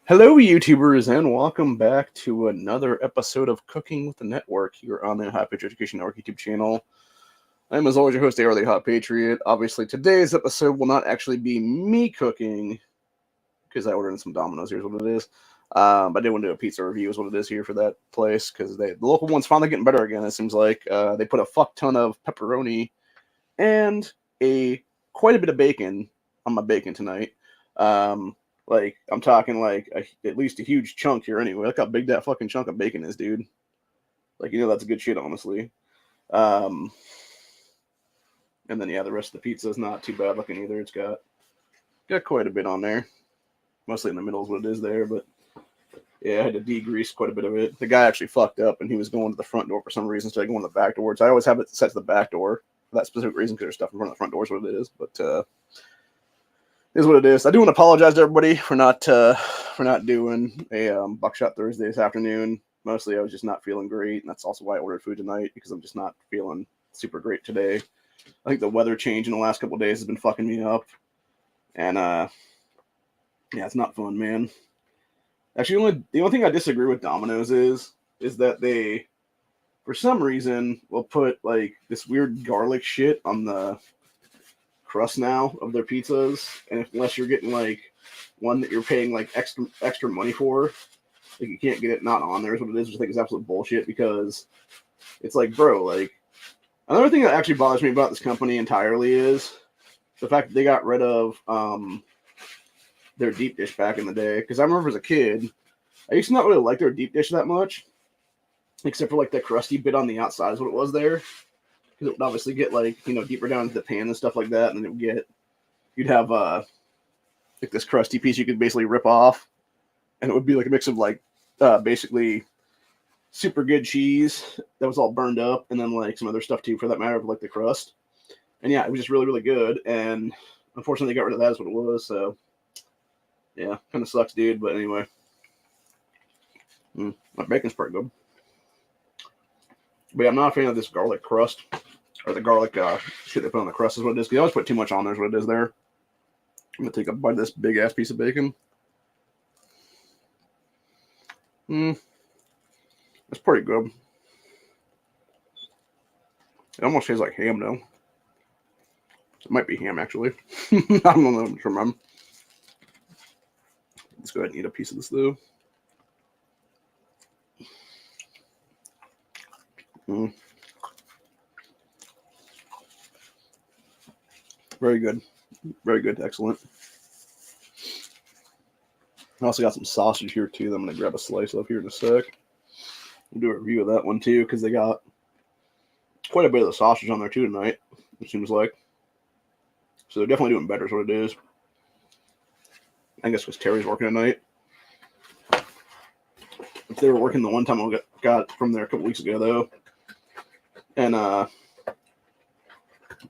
Hello, YouTubers, and welcome back to another episode of Cooking with the Network here on the Hot Patriot Education Network YouTube channel. I'm, as always, your host, AR the Hot Patriot. Obviously, today's episode will not actually be me cooking, because I ordered in some Dominos. Here's what it is. I did want to do a pizza review, is what it is here for that place, because the local one's finally getting better again, it seems like. They put a fuck ton of pepperoni and quite a bit of bacon on my bacon tonight. I'm talking at least a huge chunk here anyway. Look how big that fucking chunk of bacon is, dude. That's good shit, honestly. Um, and then the rest of the pizza is not too bad looking either. It's got quite a bit on there. Mostly in the middle is what it is there, but yeah, I had to degrease quite a bit of it. The guy actually fucked up and he was going to the front door for some reason instead of going to the back door. So I always have it set to the back door for that specific reason because there's stuff in front of the front door is what it is. But is what it is. I do want to apologize to everybody for not doing a Buckshot Thursday this afternoon. Mostly I was just not feeling great, and that's also why I ordered food tonight, because I'm just not feeling super great today. I think the weather change in the last couple of days has been fucking me up. And yeah, it's not fun, man. Actually, the only thing I disagree with Domino's is that they, for some reason, will put like this weird garlic shit on the crust now of their pizzas, and unless you're getting like one that you're paying like extra money for, like you can't get it not on there is what it is, which I think is absolute bullshit, because it's like, bro, like, another thing that actually bothers me about this company entirely is the fact that they got rid of their deep dish back in the day, because I remember as a kid I used to not really like their deep dish that much, except for like the crusty bit on the outside is what it was there. Because it would obviously get like, deeper down into the pan and stuff like that, and then you'd have like this crusty piece you could basically rip off, and it would be like a mix of like basically super good cheese that was all burned up, and then like some other stuff too, for that matter, of like the crust. And yeah, it was just really, really good, and unfortunately they got rid of that, is what it was. So yeah, kind of sucks, dude. But anyway, my bacon's pretty good. But yeah, I'm not a fan of this garlic crust, or the garlic shit they put on the crust is what it is. Because they always put too much on there is what it is there. I'm going to take a bite of this big-ass piece of bacon. That's pretty good. It almost tastes like ham, though. It might be ham, actually. I don't know. Remember. Let's go ahead and eat a piece of this, though. Very good. Very good. Excellent. I also got some sausage here, too, that I'm going to grab a slice of here in a sec. We'll do a review of that one, too, because they got quite a bit of the sausage on there, too, tonight, it seems like. So they're definitely doing better, is what it is. I guess because Terry's working tonight. If they were working the one time I got from there a couple weeks ago, though. And,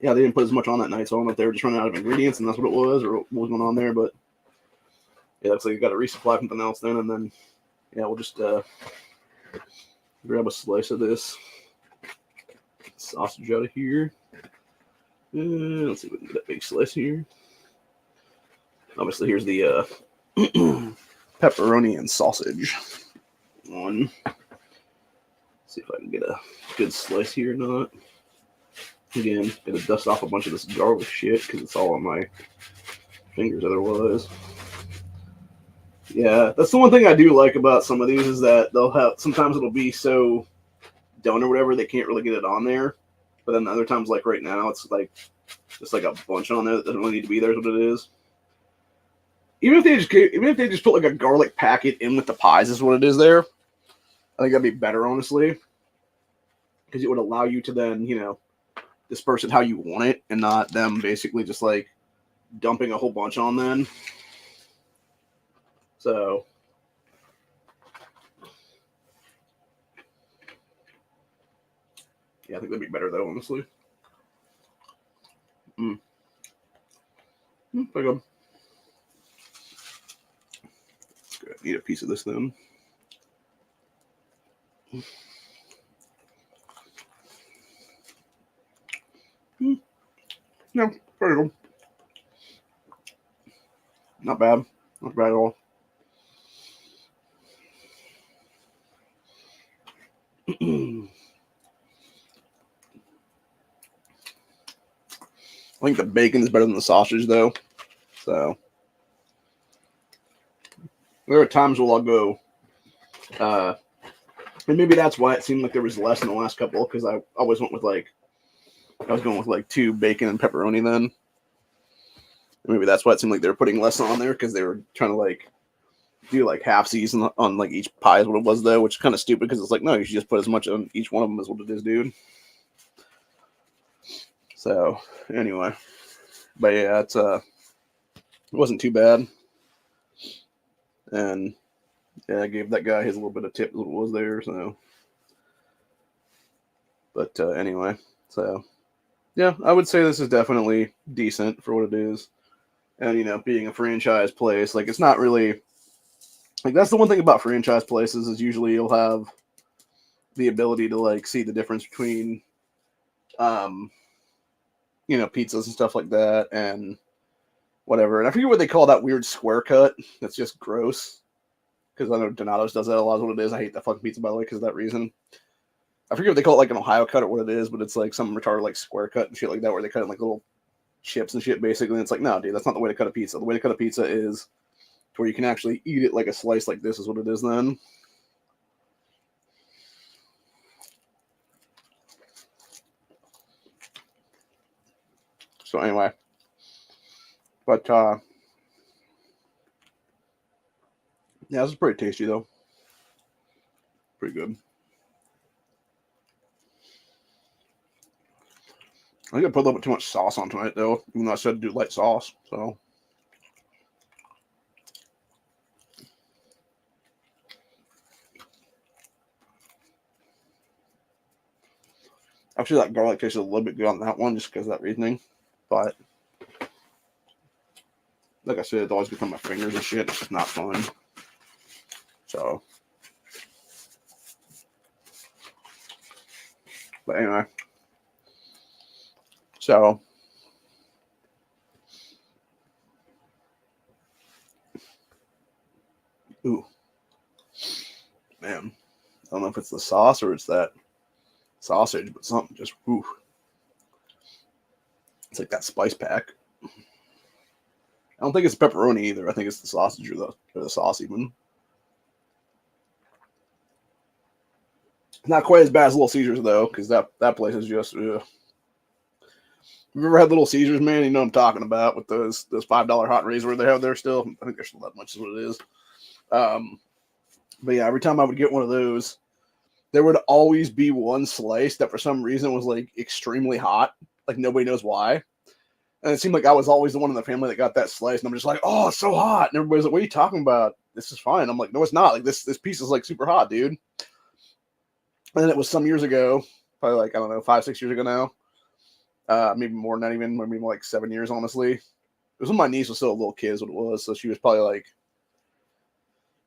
yeah, they didn't put as much on that night, so I don't know if they were just running out of ingredients and that's what it was, or what was going on there, but yeah, looks like you got to resupply something else then, and then, yeah, we'll just grab a slice of this sausage out of here. Let's see if we can get that big slice here. Obviously, here's the pepperoni and sausage one. Let's see if I can get a good slice here or not. Again, gonna dust off a bunch of this garlic shit because it's all on my fingers otherwise. Yeah, that's the one thing I do like about some of these, is that sometimes it'll be so done or whatever, they can't really get it on there. But then other times, like right now, it's like just like a bunch on there that doesn't really need to be there, is what it is. Even if they just put like a garlic packet in with the pies, is what it is there, I think that'd be better, honestly. Because it would allow you to then, disperse it how you want it, and not them basically just like dumping a whole bunch on then. So yeah, I think that'd be better though, honestly. Pretty good. Let's go ahead and eat a piece of this then. Yeah, pretty good. Not bad. Not bad at all. I think the bacon is better than the sausage, though. So there are times where I'll go, and maybe that's why it seemed like there was less in the last couple, because I always went with I was going with like 2 bacon and pepperoni then. Maybe that's why it seemed like they were putting less on there, because they were trying to like do like half season on like each pie is what it was, though, which is kind of stupid, because it's like, no, you should just put as much on each one of them as what it is, dude. So anyway, but yeah, it wasn't too bad, and yeah, I gave that guy his little bit of tip as what was there. So, but anyway, so yeah, I would say this is definitely decent for what it is. And, being a franchise place, like, it's not really, like, that's the one thing about franchise places is usually you'll have the ability to, like, see the difference between, pizzas and stuff like that and whatever. And I forget what they call that weird square cut. That's just gross. Because I know Dominos does that a lot, is what it is. I hate that fucking pizza, by the way, because of that reason. I forget what they call it, like an Ohio cut or what it is, but it's like some retarded, like, square cut and shit like that, where they cut it in, like, little chips and shit, basically. And it's like, no, dude, that's not the way to cut a pizza. The way to cut a pizza is to where you can actually eat it like a slice like this is what it is then. So anyway. But, yeah, this is pretty tasty, though. Pretty good. I think I put a little bit too much sauce on tonight, though, even though I said do light sauce, so. Actually, that garlic tasted a little bit good on that one, just because of that reasoning. But, like I said, it's always become my fingers and shit. It's just not fun. So. But anyway. So. Ooh. Man. I don't know if it's the sauce or it's that sausage, but something just, ooh. It's like that spice pack. I don't think it's pepperoni either. I think it's the sausage or the sauce even. Not quite as bad as Little Caesars, though, because that place is just, ugh. You've ever had Little Caesars, man? You know what I'm talking about, with those $5 hot rays where they have there still. I think they're still that much is what it is. But yeah, every time I would get one of those, there would always be one slice that for some reason was like extremely hot. Like nobody knows why. And it seemed like I was always the one in the family that got that slice. And I'm just like, oh, it's so hot. And everybody's like, what are you talking about? This is fine. I'm like, no, it's not. Like this piece is like super hot, dude. And then it was some years ago, probably like, I don't know, 5-6 years ago now. Maybe more than that even, maybe more like 7 years, honestly. It was when my niece was still a little kid is what it was. So she was probably like,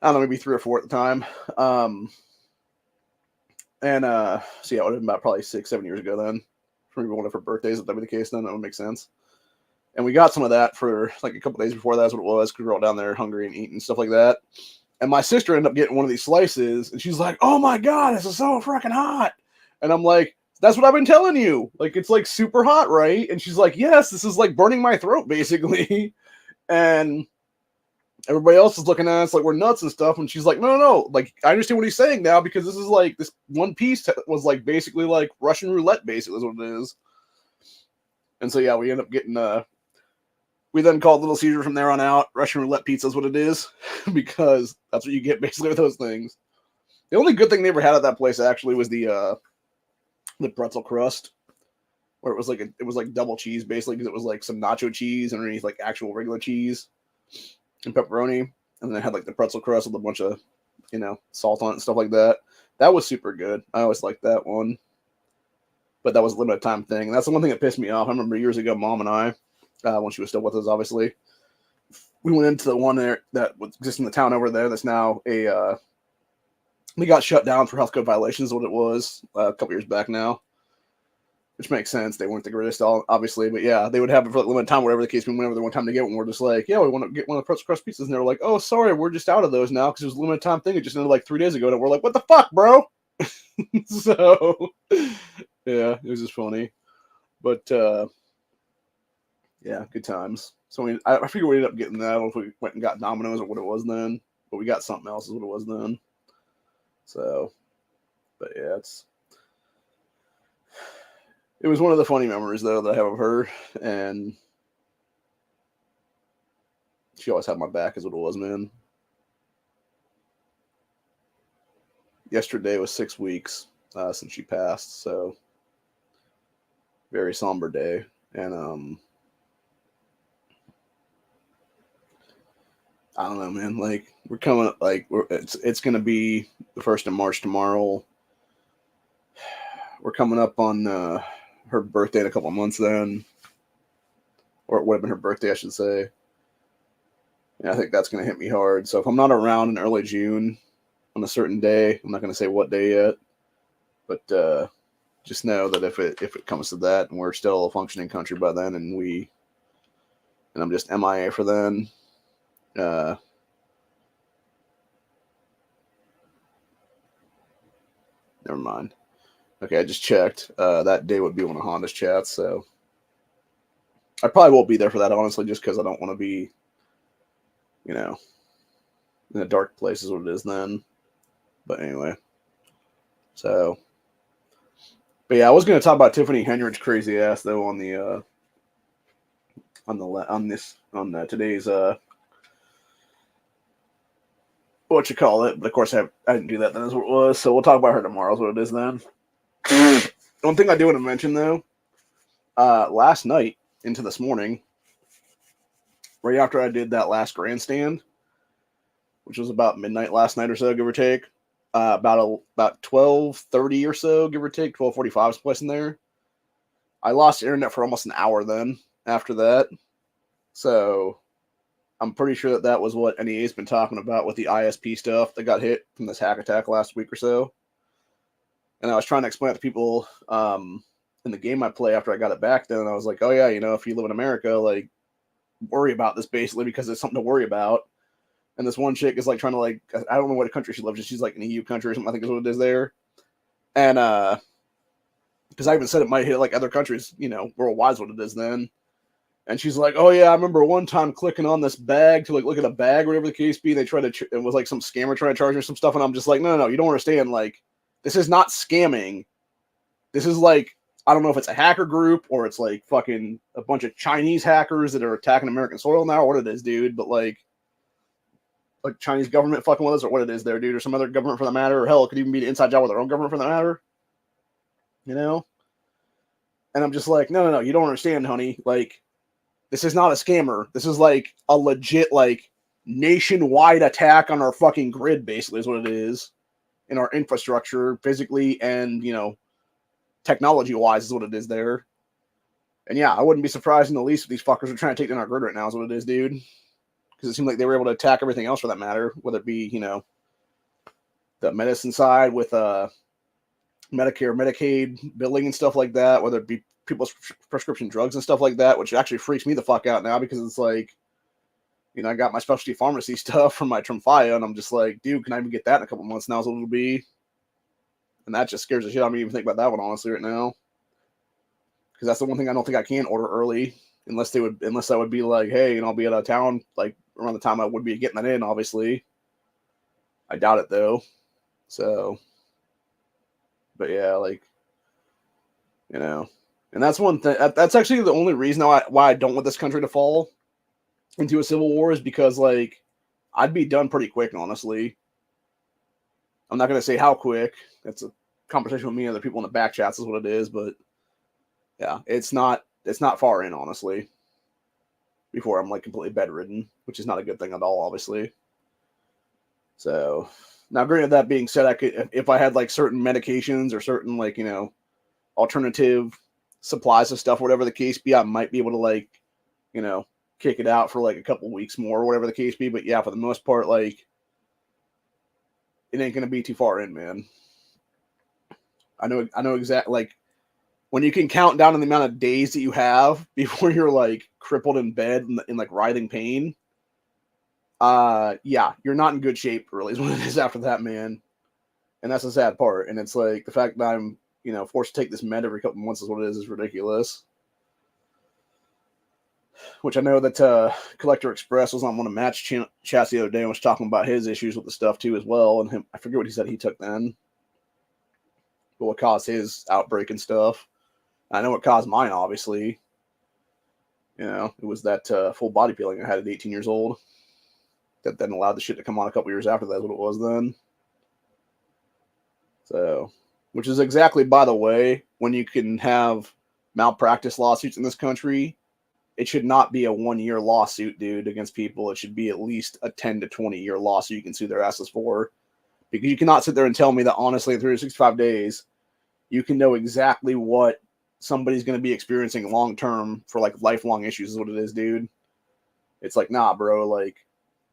I don't know, maybe 3 or 4 at the time. So yeah, it would have been about probably 6-7 years ago then. For maybe one of her birthdays, if that would be the case, then that would make sense. And we got some of that for like a couple days before that's what it was, because we were all down there hungry and eating and stuff like that. And my sister ended up getting one of these slices, and she's like, oh my God, this is so freaking hot. And I'm like, that's what I've been telling you. Like, it's like super hot, right? And she's like, yes, this is like burning my throat, basically. And everybody else is looking at us like we're nuts and stuff. And she's like, no. Like, I understand what he's saying now, because this is like, this one piece was like basically like Russian roulette, basically, is what it is. And so, yeah, we end up getting, we then called Little Caesar from there on out. Russian roulette pizza is what it is, because that's what you get basically with those things. The only good thing they ever had at that place actually was the pretzel crust, where it was like double cheese basically, because it was like some nacho cheese underneath like actual regular cheese and pepperoni, and then it had like the pretzel crust with a bunch of salt on it and stuff like that. That was super good. I always liked that one, but that was a limited time thing. And that's the one thing that pissed me off. I remember years ago, Mom and I, when she was still with us, obviously, we went into the one there that was just in the town over there. That's now we got shut down for health code violations, is what it was, a couple years back now, which makes sense. They weren't the greatest, obviously, but yeah, they would have it for like limited time, whatever the case. Whenever they want time to get one, we're just like, yeah, we want to get one of the pretzel crust pizzas, and they're like, oh, sorry, we're just out of those now because it was a limited time thing. It just ended like 3 days ago, and we're like, what the fuck, bro? So, yeah, it was just funny. But, yeah, good times. So, I figured we ended up getting that. I don't know if we went and got Dominos or what it was then, but we got something else is what it was then. So, but yeah, it was one of the funny memories, though, that I have of her. And she always had my back, is what it was, man. Yesterday was 6 weeks since she passed, so very somber day. And I don't know, man. Like we're coming, it's gonna be the 1st of March tomorrow. We're coming up on her birthday in a couple of months then, or it would have been her birthday, I should say. And I think that's gonna hit me hard. So if I'm not around in early June on a certain day, I'm not gonna say what day yet, but just know that if it comes to that, and we're still a functioning country by then, and I'm just MIA for then. Never mind. Okay, I just checked. That day would be one of Honda's chats, so I probably won't be there for that, honestly, just because I don't want to be, you know, in a dark place is what it is then. But anyway, so, but yeah, I was going to talk about Tiffany Henrich's crazy ass though on the today's what you call it. But of course, I didn't do that then, is what it was. So we'll talk about her tomorrow, is what it is then. One thing I do want to mention though, last night into this morning, right after I did that last grandstand, which was about midnight last night or so, give or take. About 12:30 or so, give or take, 12:45 is place in there. I lost internet for almost an hour then after that. So I'm pretty sure that was what NEA's been talking about with the ISP stuff that got hit from this hack attack last week or so. And I was trying to explain it to people in the game I play after I got it back then. And I was like, oh yeah, if you live in America, like worry about this basically because it's something to worry about. And this one chick is like trying to I don't know what country she lives in. She's like an EU country or something, I think is what it is there. And because I even said it might hit like other countries, worldwide is what it is then. And she's like, oh yeah, I remember one time clicking on this bag to like look at a bag or whatever the case be. They tried to, it was like some scammer trying to charge me some stuff. And I'm just like, no, you don't understand. Like, this is not scamming. This is like, I don't know if it's a hacker group or it's like fucking a bunch of Chinese hackers that are attacking American soil now or what it is, dude. But like Chinese government fucking with us or what it is there, dude, or some other government for that matter, or hell, it could even be an inside job with their own government for that matter, And I'm just like, no, you don't understand, honey. Like, this is not a scammer. This is like a legit, like, nationwide attack on our fucking grid, basically, is what it is. In our infrastructure, physically and, technology-wise is what it is there. And yeah, I wouldn't be surprised in the least if these fuckers are trying to take down our grid right now is what it is, dude. Because it seemed like they were able to attack everything else for that matter, whether it be, the medicine side with Medicare, Medicaid billing and stuff like that, whether it be people's prescription drugs and stuff like that, which actually freaks me the fuck out now because it's like, I got my specialty pharmacy stuff from my Tremfya, and I'm just like, dude, can I even get that in a couple months now is what it'll be? And that just scares the shit out of me to even think about that one, honestly, right now. Because that's the one thing I don't think I can order early, unless that would be like, hey, I'll be out of town, like, around the time I would be getting that in, obviously. I doubt it, though. So, but yeah, like, and that's one thing. That's actually the only reason why I don't want this country to fall into a civil war is because, like, I'd be done pretty quick, honestly. I'm not going to say how quick. That's a conversation with me and other people in the back chats is what it is, but yeah, it's not far in, honestly, before I'm, like, completely bedridden, which is not a good thing at all, obviously. So, now, granted, that being said, I could, if I had, like, certain medications or certain, like, alternative supplies of stuff, whatever the case be, I might be able to, like, kick it out for, like, a couple weeks more, or whatever the case be. But yeah, for the most part, like, it ain't going to be too far in, man. I know exactly, like, when you can count down on the amount of days that you have before you're, like, crippled in bed in like, writhing pain, yeah, you're not in good shape, really, is what it is after that, man. And that's the sad part. And it's like the fact that I'm, forced to take this med every couple months is what it is ridiculous. Which I know that Collector Express was on one of Matt's chats the other day and was talking about his issues with the stuff too as well. And I forget what he said he took then. But what caused his outbreak and stuff. I know what caused mine, obviously. It was that full body peeling I had at 18 years old. That then allowed the shit to come on a couple years after that, is what it was then. So, which is exactly, by the way, when you can have malpractice lawsuits in this country, it should not be a 1-year lawsuit, dude, against people. It should be at least a 10 to 20-year lawsuit you can sue their asses for. Because you cannot sit there and tell me that, honestly, in 365 days, you can know exactly what somebody's going to be experiencing long-term for, like, lifelong issues is what it is, dude. It's like, nah, bro, like,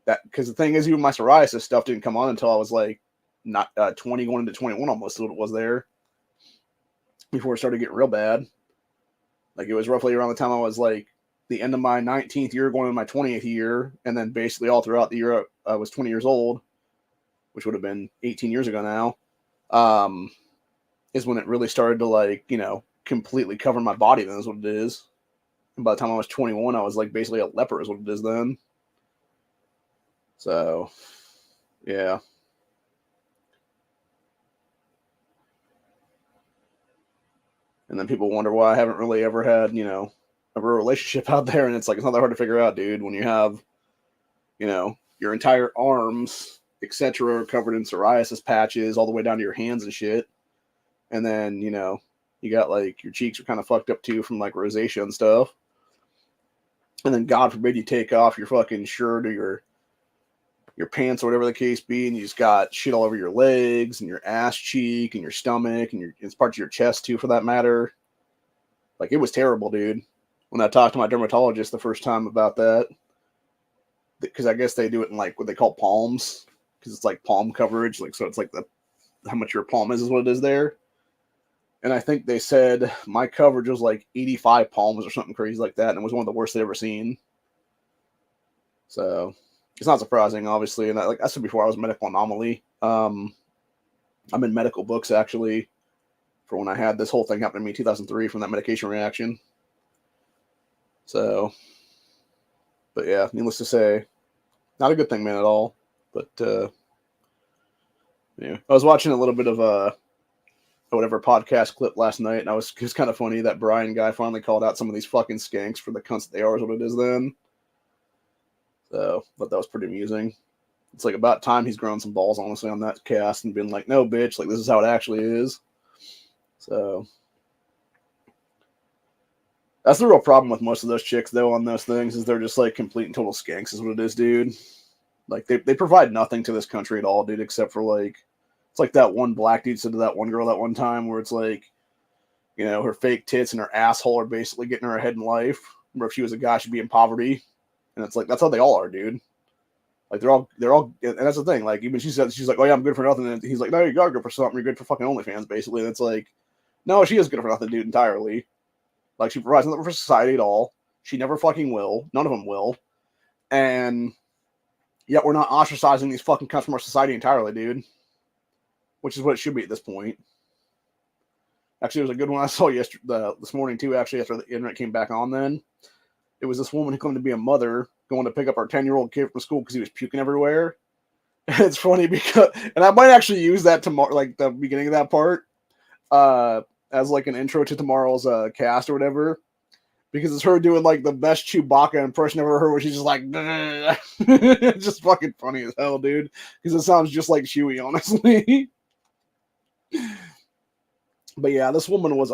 that, because the thing is, even my psoriasis stuff didn't come on until I was, like, not 20 going into 21 almost, is what it was there. Before it started getting real bad. Like, it was roughly around the time I was, like, the end of my 19th year going into my 20th year, and then basically all throughout the year I was 20 years old, which would have been 18 years ago now, is when it really started to, like, completely cover my body. Then is what it is. And by the time I was 21, I was, like, basically a leper is what it is then. So, yeah. And then people wonder why I haven't really ever had, a real relationship out there. And it's like, it's not that hard to figure out, dude, when you have, your entire arms, etc., covered in psoriasis patches all the way down to your hands and shit. And then, you got, like, your cheeks are kind of fucked up too from, like, rosacea and stuff. And then, God forbid, you take off your fucking shirt or your pants or whatever the case be, and you just got shit all over your legs and your ass cheek and your stomach and it's parts of your chest too, for that matter. Like, it was terrible, dude. When I talked to my dermatologist the first time about that, because I guess they do it in, like, what they call palms, because it's like palm coverage, like, so it's like how much your palm is what it is there. And I think they said my coverage was like 85 palms or something crazy like that, and it was one of the worst they'd ever seen. So it's not surprising, obviously. And like I said before, I was a medical anomaly. I'm in medical books, actually, for when I had this whole thing happen to me in 2003 from that medication reaction. So, but yeah, needless to say, not a good thing, man, at all. But yeah, I was watching a little bit of whatever podcast clip last night, and it was kind of funny that Brian guy finally called out some of these fucking skanks for the cunts that they are, is what it is then. So, but that was pretty amusing. It's like about time he's grown some balls, honestly, on that cast and been like, no, bitch, like, this is how it actually is. So, that's the real problem with most of those chicks, though, on those things, is they're just, like, complete and total skanks, is what it is, dude. Like, they provide nothing to this country at all, dude, except for, like, it's like that one black dude said to that one girl that one time where it's like, her fake tits and her asshole are basically getting her ahead in life. Where if she was a guy, she'd be in poverty. And it's like, that's how they all are, dude. Like, they're all, and that's the thing. Like, even she said, she's like, oh yeah, I'm good for nothing. And he's like, no, you are good for something. You're good for fucking OnlyFans, basically. And it's like, no, she is good for nothing, dude, entirely. Like, she provides nothing for society at all. She never fucking will. None of them will. And yet we're not ostracizing these fucking cunts from our society entirely, dude. Which is what it should be at this point. Actually, there was a good one I saw this morning, too, actually, after the internet came back on then. It was this woman who claimed to be a mother going to pick up our 10-year-old kid from school because he was puking everywhere. And it's funny because, and I might actually use that tomorrow, like the beginning of that part, as like an intro to tomorrow's cast or whatever. Because it's her doing like the best Chewbacca impression I've ever heard, where she's just like, it's just fucking funny as hell, dude. Because it sounds just like Chewie, honestly. But yeah, this woman was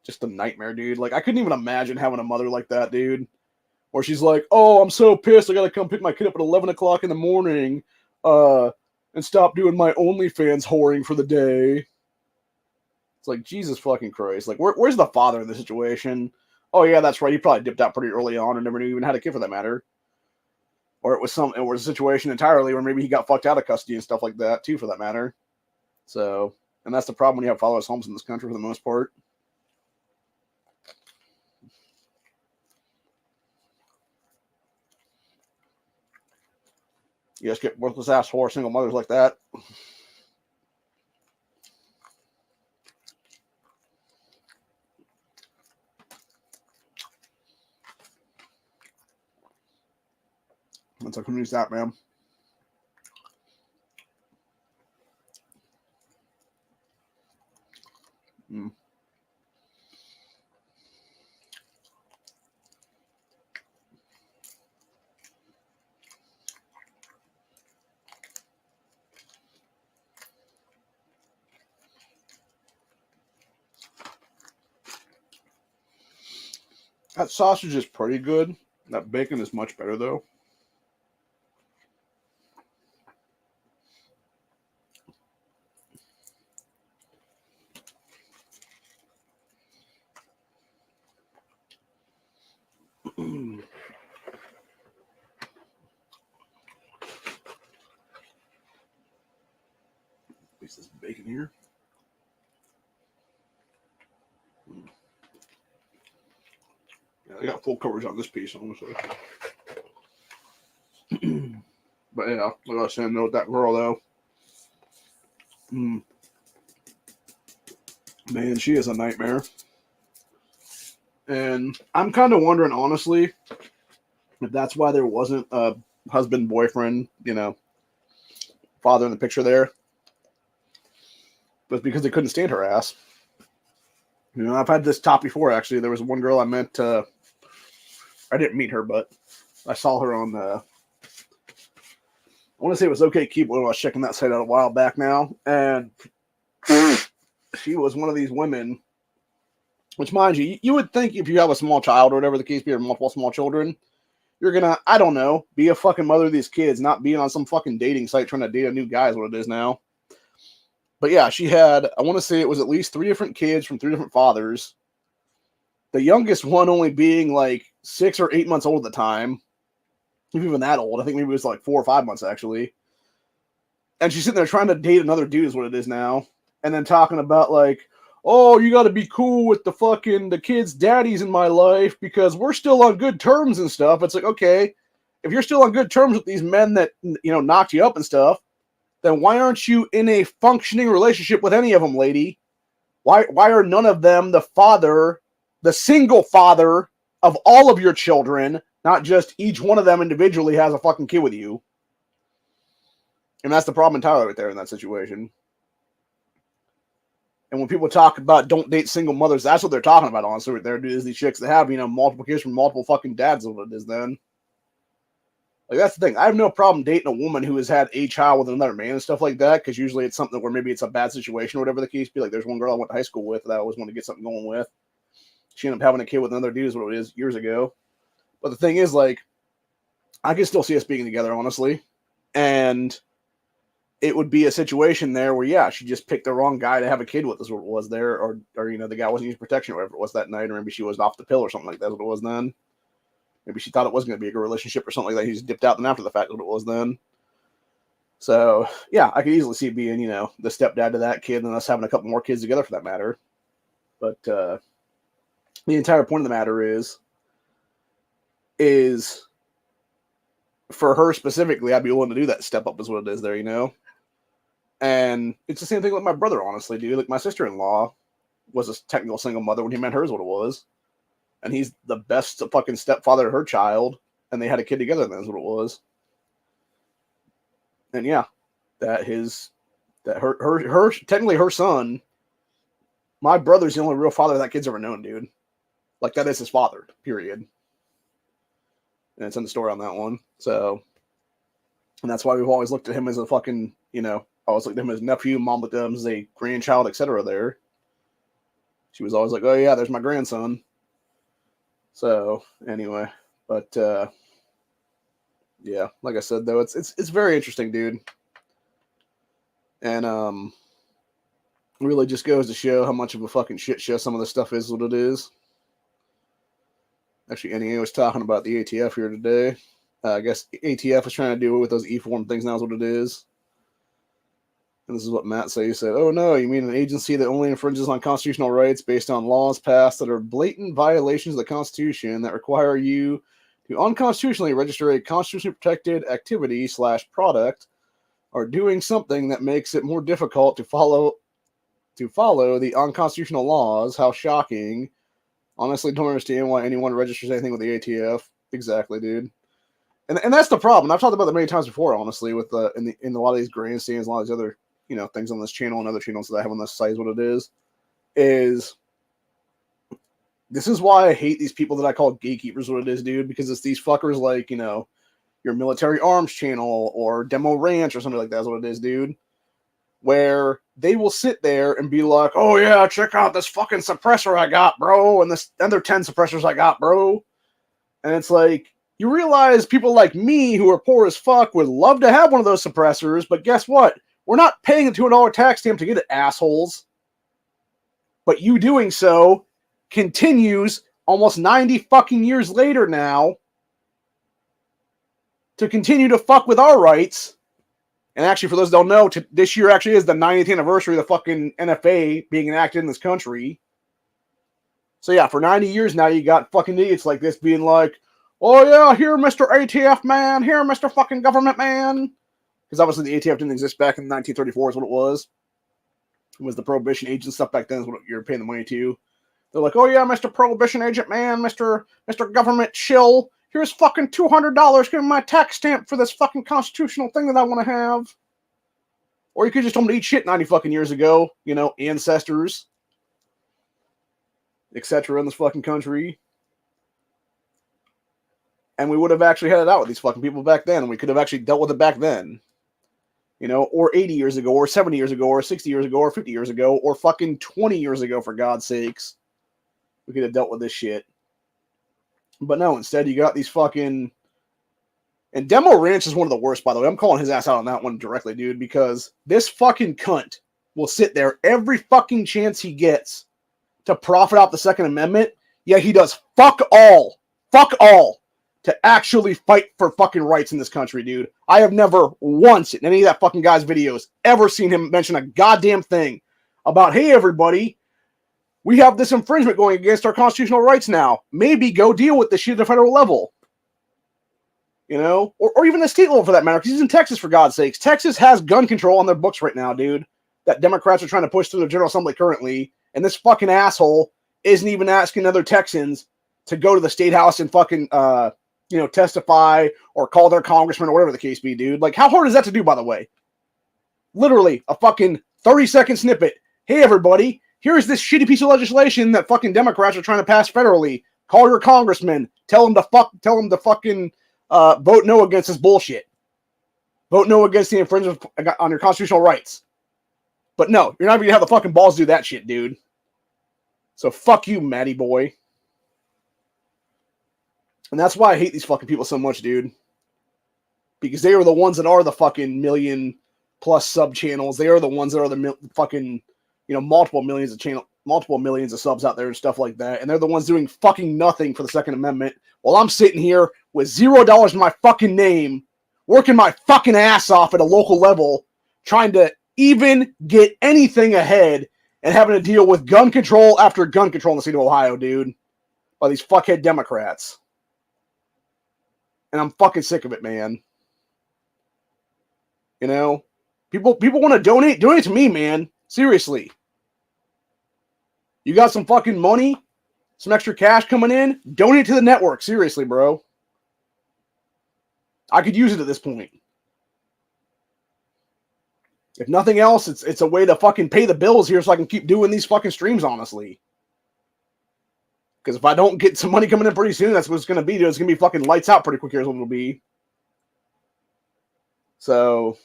just a nightmare, dude. Like, I couldn't even imagine having a mother like that, dude. Or she's like, oh, I'm so pissed, I gotta come pick my kid up at 11 o'clock in the morning, and stop doing my OnlyFans whoring for the day. It's like, Jesus fucking Christ. Like, where's the father in the situation? Oh yeah, that's right, he probably dipped out pretty early on and never even had a kid for that matter. Or it was a situation entirely where maybe he got fucked out of custody and stuff like that, too, for that matter. So, and that's the problem when you have fatherless homes in this country for the most part. You just get worthless ass whore single mothers like that. That's like, who needs that, man? Mm. That sausage is pretty good. That bacon is much better, though. Piece this bacon here. Yeah, I got full coverage on this piece, honestly. But yeah, like I was saying, with that girl though, man, she is a nightmare. And I'm kind of wondering, honestly, if that's why there wasn't a husband, boyfriend, father in the picture there. But because they couldn't stand her ass. I've had this top before, actually. There was one girl I met, I didn't meet her, but I saw her on I want to say it was OkCupid when I was checking that site out a while back now. And she was one of these women, which, mind you would think if you have a small child or whatever the case be, or multiple small children, you're gonna, I don't know, be a fucking mother of these kids, not being on some fucking dating site trying to date a new guy is what it is now. But yeah, she had, I want to say it was at least 3 different kids from 3 different fathers. The youngest one only being like 6 or 8 months old at the time. If even that old. I think maybe it was like 4 or 5 months actually. And she's sitting there trying to date another dude is what it is now. And then talking about like, oh, you got to be cool with the kids' daddies in my life because we're still on good terms and stuff. It's like, okay, if you're still on good terms with these men that, knocked you up and stuff, then why aren't you in a functioning relationship with any of them, lady? Why are none of them the single father of all of your children, not just each one of them individually has a fucking kid with you? And that's the problem entirely right there in that situation. And when people talk about don't date single mothers, that's what they're talking about, honestly, right there. Is these chicks that have, multiple kids from multiple fucking dads is what it is then. Like, that's the thing. I have no problem dating a woman who has had a child with another man and stuff like that, because usually it's something where maybe it's a bad situation or whatever the case be. Like, there's one girl I went to high school with that I always wanted to get something going with. She ended up having a kid with another dude is what it is years ago. But the thing is, like, I can still see us being together, honestly. And it would be a situation there where, yeah, she just picked the wrong guy to have a kid with, is what it was there. Or the guy wasn't using protection or whatever it was that night. Or maybe she was off the pill or something like that. That's what it was then. Maybe she thought it wasn't going to be a good relationship or something like that. He just dipped out then after the fact, what it was then. So, yeah, I could easily see being, the stepdad to that kid and us having a couple more kids together for that matter. But the entire point of the matter is for her specifically, I'd be willing to do that step up is what it is there, And it's the same thing with my brother, honestly, dude. Like, my sister-in-law was a technical single mother when he met her is what it was. And he's the best fucking stepfather to her child. And they had a kid together, and that's what it was. And yeah, technically her son, my brother's the only real father that kid's ever known, dude. Like, that is his father, period. And it's in the story on that one. So, and that's why we've always looked at him as a fucking, always looked at him as nephew, mom looked at him as a grandchild, etc. there. She was always like, oh yeah, there's my grandson. So, anyway, but, yeah, like I said, though, it's very interesting, dude. And, really just goes to show how much of a fucking shit show some of this stuff is what it is. Actually, NEA was talking about the ATF here today. I guess ATF is trying to do it with those e-form things now is what it is. And this is what Matt said. He said, oh no, you mean an agency that only infringes on constitutional rights based on laws passed that are blatant violations of the Constitution that require you to unconstitutionally register a constitutionally protected activity / product or doing something that makes it more difficult to follow the unconstitutional laws. How shocking. Honestly, don't understand why anyone registers anything with the ATF. Exactly, dude. And that's the problem. I've talked about that many times before, honestly, with in a lot of these grandstands, a lot of these other things on this channel and other channels that I have on this site. Is what it is this is why I hate these people that I call gatekeepers. What it is, dude, because it's these fuckers like your military arms channel or Demo Ranch or something like that. Is what it is, dude. Where they will sit there and be like, "Oh yeah, check out this fucking suppressor I got, bro, and this other 10 suppressors I got, bro," and it's like. You realize people like me who are poor as fuck would love to have one of those suppressors, but guess what? We're not paying a $200 tax stamp to get it, assholes. But you doing so continues almost 90 fucking years later now to continue to fuck with our rights. And actually, for those who don't know, this year actually is the 90th anniversary of the fucking NFA being enacted in this country. So yeah, for 90 years now, you got fucking idiots like this being like, "Oh yeah, here, Mr. ATF man, here, Mr. fucking government man." Because obviously the ATF didn't exist back in 1934 is what it was. It was the Prohibition agent stuff back then is what you're paying the money to. They're like, "Oh yeah, Mr. Prohibition agent man, Mr. Government shill, here's fucking $200, give me my tax stamp for this fucking constitutional thing that I want to have." Or you could just tell them to eat shit 90 fucking years ago, ancestors, etc. in this fucking country. And we would have actually had it out with these fucking people back then. And we could have actually dealt with it back then. Or 80 years ago, or 70 years ago, or 60 years ago, or 50 years ago, or fucking 20 years ago, for God's sakes. We could have dealt with this shit. But no, instead you got these fucking... And Demo Ranch is one of the worst, by the way. I'm calling his ass out on that one directly, dude, because this fucking cunt will sit there every fucking chance he gets to profit out the Second Amendment. Yeah, he does fuck all to actually fight for fucking rights in this country, dude. I have never once in any of that fucking guy's videos ever seen him mention a goddamn thing about, "Hey, everybody, we have this infringement going against our constitutional rights now. Maybe go deal with this shit at the federal level." Or even the state level for that matter, because he's in Texas, for God's sakes. Texas has gun control on their books right now, dude, that Democrats are trying to push through the General Assembly currently, and this fucking asshole isn't even asking other Texans to go to the state house and fucking, testify or call their congressman or whatever the case be, dude. Like, how hard is that to do, by the way? Literally, a fucking 30-second snippet. "Hey, everybody, here's this shitty piece of legislation that fucking Democrats are trying to pass federally. Call your congressman. Tell him to fucking vote no against this bullshit. Vote no against the infringement on your constitutional rights." But no, you're not even gonna have the fucking balls to do that shit, dude. So fuck you, Matty boy. And that's why I hate these fucking people so much, dude. Because they are the ones that are the fucking million-plus sub-channels. They are the ones that are the fucking, multiple millions of subs out there and stuff like that. And they're the ones doing fucking nothing for the Second Amendment. While I'm sitting here with $0 in my fucking name, working my fucking ass off at a local level, trying to even get anything ahead and having to deal with gun control after gun control in the state of Ohio, dude. By these fuckhead Democrats. And I'm fucking sick of it, man. People want to donate to me, man. Seriously. You got some fucking money, some extra cash coming in, donate to the network. Seriously, bro. I could use it at this point. If nothing else, it's a way to fucking pay the bills here so I can keep doing these fucking streams, honestly. Because if I don't get some money coming in pretty soon, that's what it's going to be, dude. It's going to be fucking lights out pretty quick here is what it'll be. So...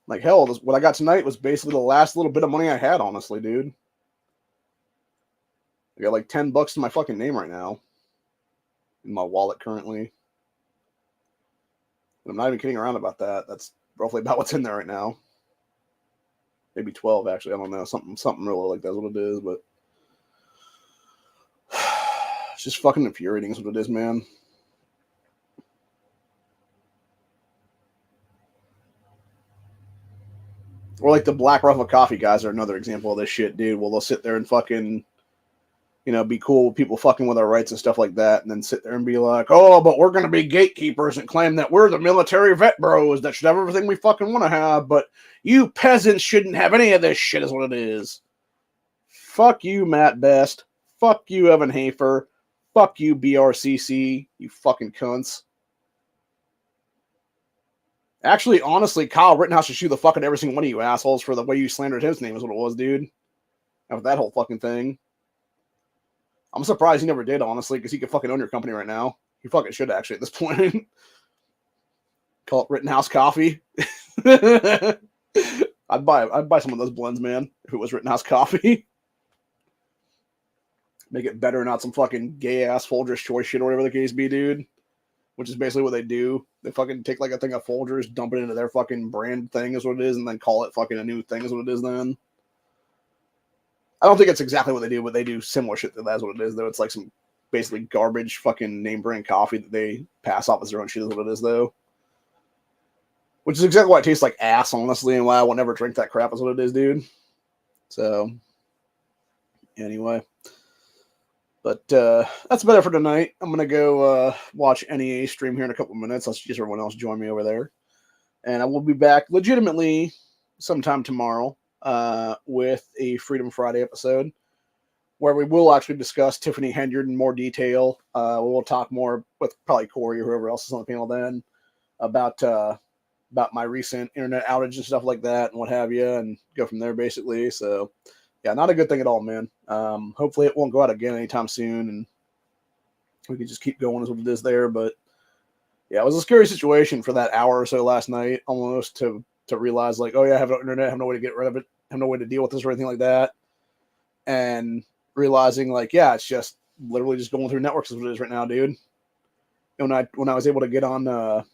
Like, hell, what I got tonight was basically the last little bit of money I had, honestly, dude. I got like $10 to my fucking name right now. In my wallet currently. I'm not even kidding around about that. That's roughly about what's in there right now. Maybe 12, actually. I don't know. Something really like that's what it is, but... It's just fucking infuriating is what it is, man. Or like the Black Ruffle Coffee guys are another example of this shit, dude. Well, they'll sit there and fucking, be cool with people fucking with our rights and stuff like that, and then sit there and be like, "Oh, but we're going to be gatekeepers and claim that we're the military vet bros that should have everything we fucking want to have, but you peasants shouldn't have any of this shit," is what it is. Fuck you, Matt Best. Fuck you, Evan Hafer. Fuck you, BRCC. You fucking cunts. Actually, honestly, Kyle Rittenhouse should shoot the fucking every single one of you assholes for the way you slandered his name is what it was, dude. After that whole fucking thing. I'm surprised he never did, honestly, because he could fucking own your company right now. He fucking should, actually, at this point. Call it Rittenhouse Coffee. I'd buy some of those blends, man, if it was Rittenhouse Coffee. Make it better, not some fucking gay-ass Folgers Choice shit or whatever the case be, dude. Which is basically what they do. They fucking take like a thing of Folgers, dump it into their fucking brand thing is what it is, and then call it fucking a new thing is what it is then. I don't think it's exactly what they do, but they do similar shit to that is what it is, though. It's like some basically garbage fucking name brand coffee that they pass off as their own shit is what it is, though. Which is exactly why it tastes like ass, honestly, and why I will never drink that crap is what it is, dude. So, anyway. But that's about it for tonight. I'm going to go watch NEA stream here in a couple of minutes. I'll just everyone else join me over there. And I will be back legitimately sometime tomorrow with a Freedom Friday episode where we will actually discuss Tiffany Henyard in more detail. We'll talk more with probably Corey or whoever else is on the panel then about my recent internet outage and stuff like that and what have you, and go from there basically. So, yeah, not a good thing at all, man. Hopefully it won't go out again anytime soon, and we can just keep going as what it is there. But, yeah, it was a scary situation for that hour or so last night, almost to realize, like, oh, yeah, I have no internet, I have no way to get rid of it, I have no way to deal with this or anything like that. And realizing, like, yeah, it's just literally just going through networks is what it is right now, dude. And when I was able to get on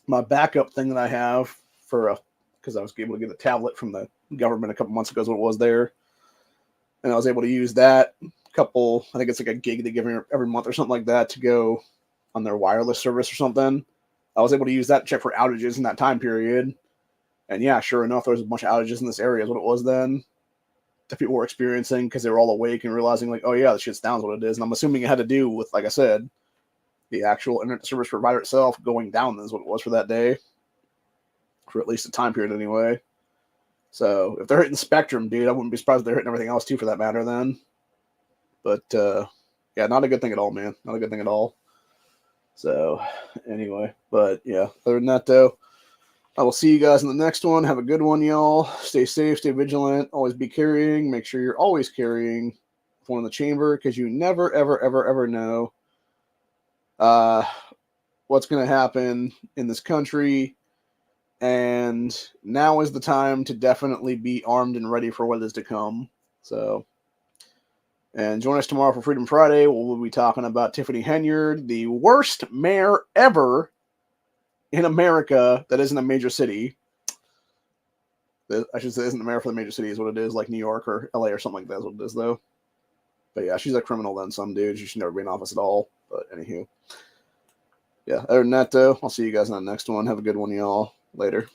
my backup thing that I have for because I was able to get a tablet from the government a couple months ago is what it was there. And I was able to use that I think it's like a gig they give me every month or something like that to go on their wireless service or something. I was able to use that to check for outages in that time period. And yeah, sure enough, there was a bunch of outages in this area is what it was then that people were experiencing because they were all awake and realizing like, oh yeah, the shit's down is what it is. And I'm assuming it had to do with, like I said, the actual internet service provider itself going down is what it was for that day. For at least a time period anyway. So if they're hitting Spectrum, dude, I wouldn't be surprised if they're hitting everything else too for that matter then. But yeah, not a good thing at all, man. Not a good thing at all. So anyway, but yeah, other than that though, I will see you guys in the next one. Have a good one, y'all. Stay safe, stay vigilant, always be carrying. Make sure you're always carrying one in the chamber because you never, ever, ever, ever know what's going to happen in this country. And now is the time to definitely be armed and ready for what is to come. So, and join us tomorrow for Freedom Friday. We'll be talking about Tiffany Henyard, the worst mayor ever in America that isn't a major city. I should say isn't a mayor for the major city is what it is, like New York or LA or something like that is what it is, though. But yeah, she's a criminal then, some dude. She should never be in office at all. But anywho. Yeah, other than that, though, I'll see you guys in the next one. Have a good one, y'all. Later.